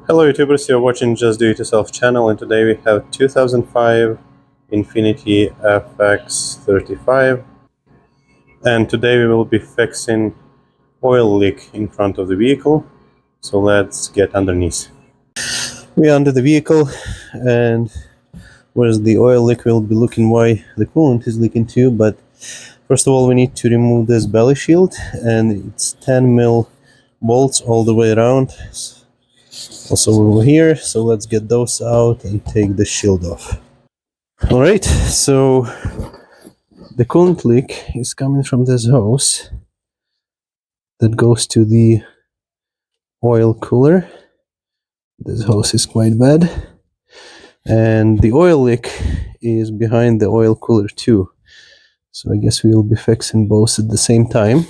Hello YouTubers, you're watching Just Do It Yourself channel, and today we have 2005 Infiniti FX35, and today we will be fixing oil leak in front of the vehicle. So let's get underneath. We are under the vehicle, and where's the oil leak, we'll be looking why the coolant is leaking too. But first of all, we need to remove this belly shield, and it's 10 mil bolts all the way around. Also over here, so let's get those out and take the shield off. Alright, so the coolant leak is coming from this hose that goes to the oil cooler. This hose is quite bad, and the oil leak is behind the oil cooler too, so I guess we will be fixing both at the same time.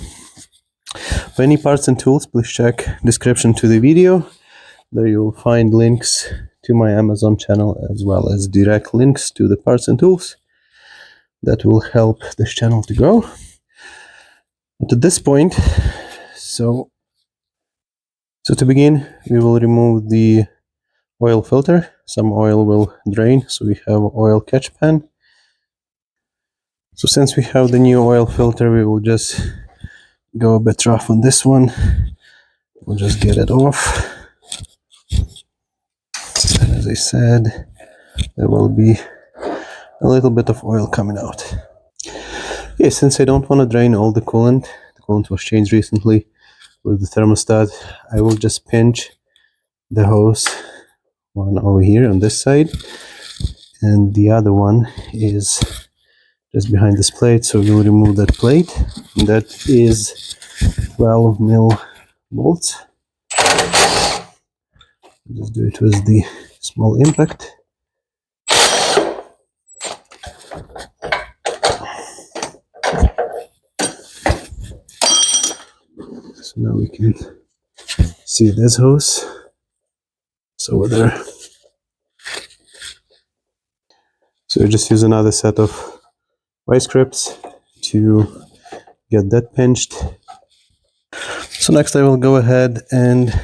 For any parts and tools, please check description to the video. There you will find links to my Amazon channel as well as direct links to the parts and tools that will help this channel to grow. But at this point, so to begin, we will remove the oil filter. Some oil will drain, so we have oil catch pan. So since we have the new oil filter, we will just go a bit rough on this one. We'll just get it off. And as I said, there will be a little bit of oil coming out. Yeah, since I don't want to drain all the coolant was changed recently with the thermostat, I will just pinch the hose, one over here on this side, and the other one is just behind this plate, so we'll remove that plate. And that is 12 mil bolts. Just do it with the small impact. So now we can see this hose. It's over there. So I just use another set of vice grips to get that pinched. So next I will go ahead and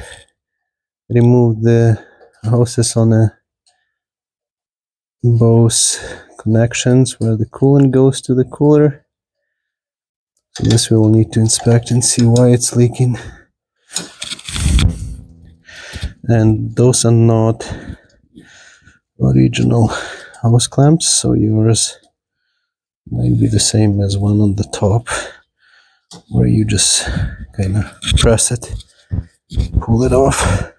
remove the hoses on both connections where the coolant goes to the cooler. So this we will need to inspect and see why it's leaking. And those are not original hose clamps, so yours might be the same as one on the top, where you just kind of press it, pull it off.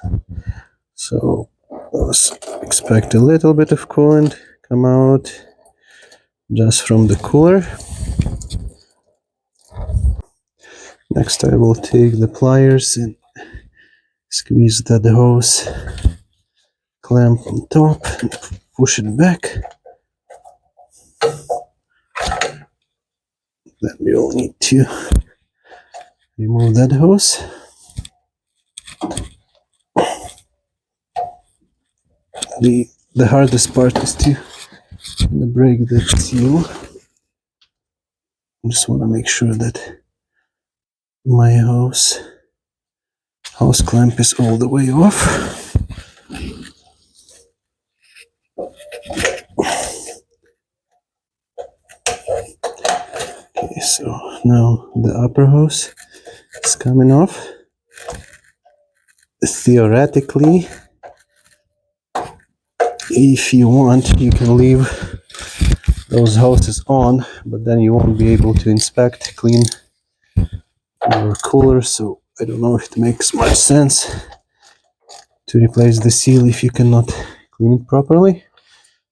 So let's expect a little bit of coolant come out just from the cooler. Next I will take the pliers and squeeze that hose clamp on top and push it back. Then we will need to remove that hose. The hardest part is to break the seal. I just want to make sure that my hose clamp is all the way off. Okay, so now the upper hose is coming off. Theoretically, if you want, you can leave those hoses on, but then you won't be able to inspect, clean your cooler. So I don't know if it makes much sense to replace the seal if you cannot clean it properly.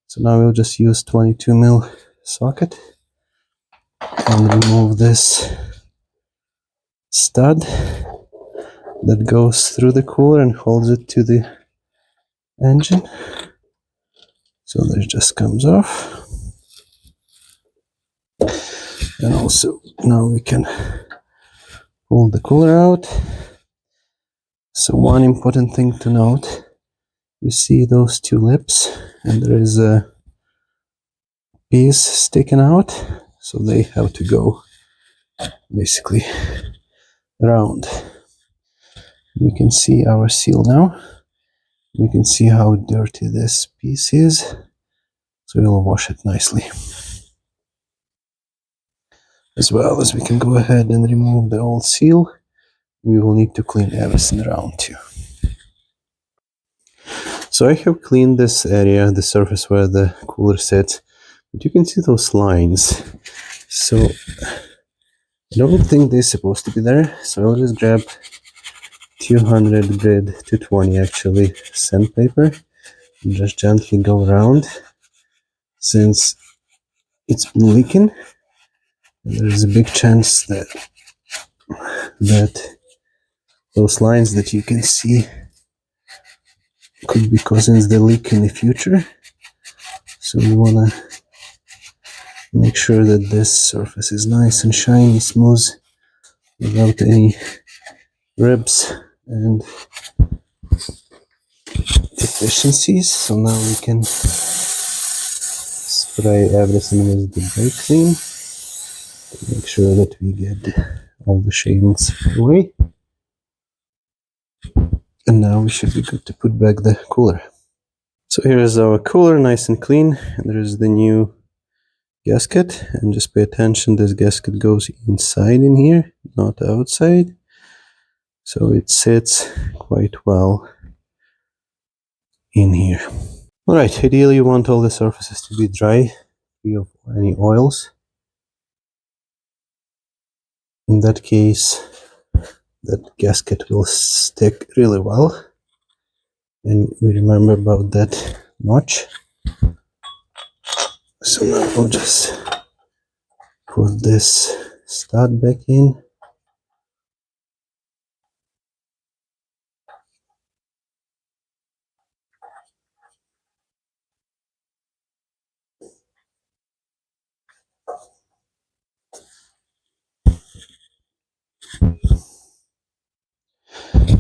So now we'll just use 22 mil socket and remove this stud that goes through the cooler and holds it to the engine. So this just comes off. And also now we can pull the cooler out. So one important thing to note, you see those two lips, and there is a piece sticking out, so they have to go basically around. We can see our seal now. You can see how dirty this piece is, so we'll wash it nicely. As well as we can go ahead and remove the old seal, we will need to clean everything around too. So I have cleaned this area, the surface where the cooler sits, but you can see those lines. So I don't think they're supposed to be there, so I'll just grab 200 grit, 220 actually, sandpaper, and just gently go around. Since it's been leaking, there's a big chance that those lines that you can see could be causing the leak in the future. So we want to make sure that this surface is nice and shiny, smooth, without any ribs and deficiencies. So now we can spray everything with the brake clean to make sure that we get all the shavings away. And now we should be good to put back the cooler. So here is our cooler, nice and clean. And there is the new gasket, and just pay attention, this gasket goes inside in here, not outside. So it sits quite well in here. Alright, ideally you want all the surfaces to be dry, free of any oils. In that case, that gasket will stick really well. And we remember about that notch. So now I'll just put this stud back in.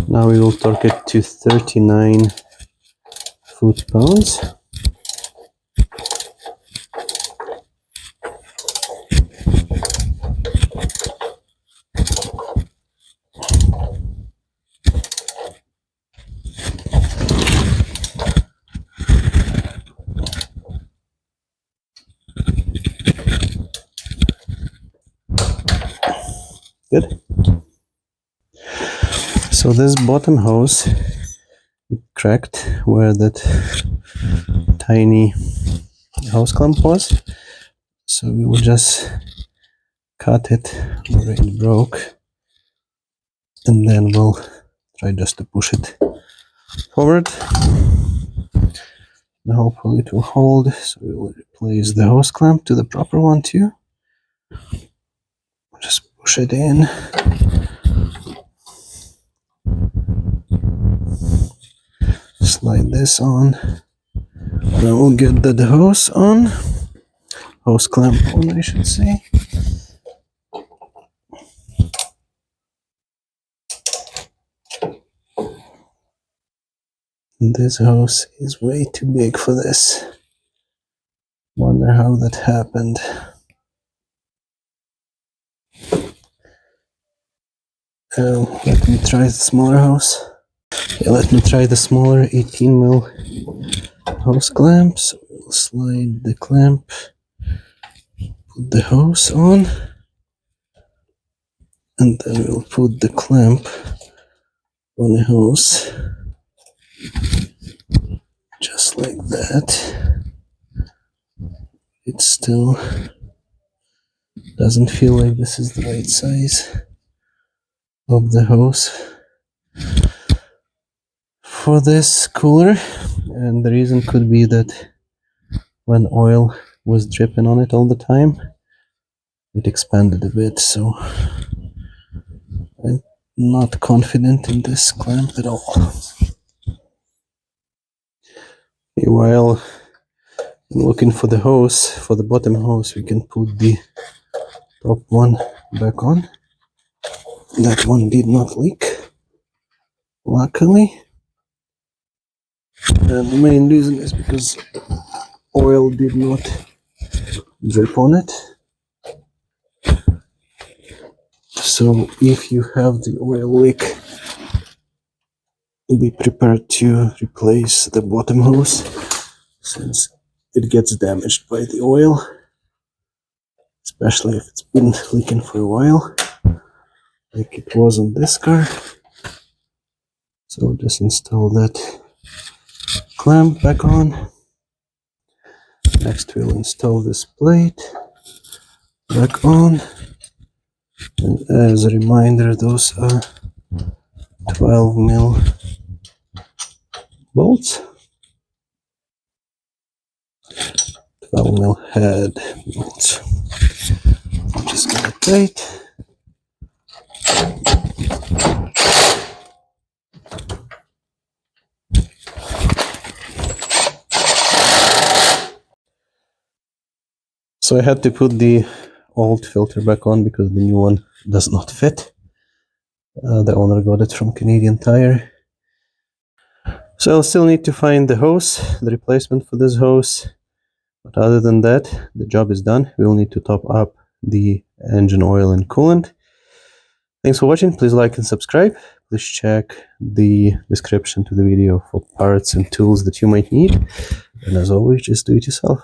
Now we will torque it to 39 foot-pounds. Good. So this bottom hose, it cracked where that tiny hose clamp was. So we will just cut it where it broke, and then we'll try just to push it forward. And hopefully it will hold. So we will replace the hose clamp to the proper one too. Just push it in. Slide this on. Now we'll get the hose on. Hose clamp on, I should say. This hose is way too big for this. Wonder how that happened. Let me try the smaller hose. Okay, let me try the smaller 18mm hose clamp. So we'll slide the clamp, put the hose on, and then we'll put the clamp on the hose, just like that. It still doesn't feel like this is the right size of the hose for this cooler, and the reason could be that when oil was dripping on it all the time, it expanded a bit, so I'm not confident in this clamp at all. Okay, while looking for the hose, for the bottom hose, we can put the top one back on. That one did not leak, luckily. And the main reason is because oil did not drip on it. So if you have the oil leak be prepared to replace the bottom hose since it gets damaged by the oil, especially if it's been leaking for a while like it was on this car. So just install that clamp back on. Next we'll install this plate back on, and as a reminder, those are 12mm bolts, 12mm head bolts. I'm just gonna tight. So I had to put the old filter back on because the new one does not fit. The owner got it from Canadian Tire. So I'll still need to find the hose, the replacement for this hose. But other than that, the job is done. We'll need to top up the engine oil and coolant. Thanks for watching. Please like and subscribe. Please check the description to the video for parts and tools that you might need. And as always, just do it yourself.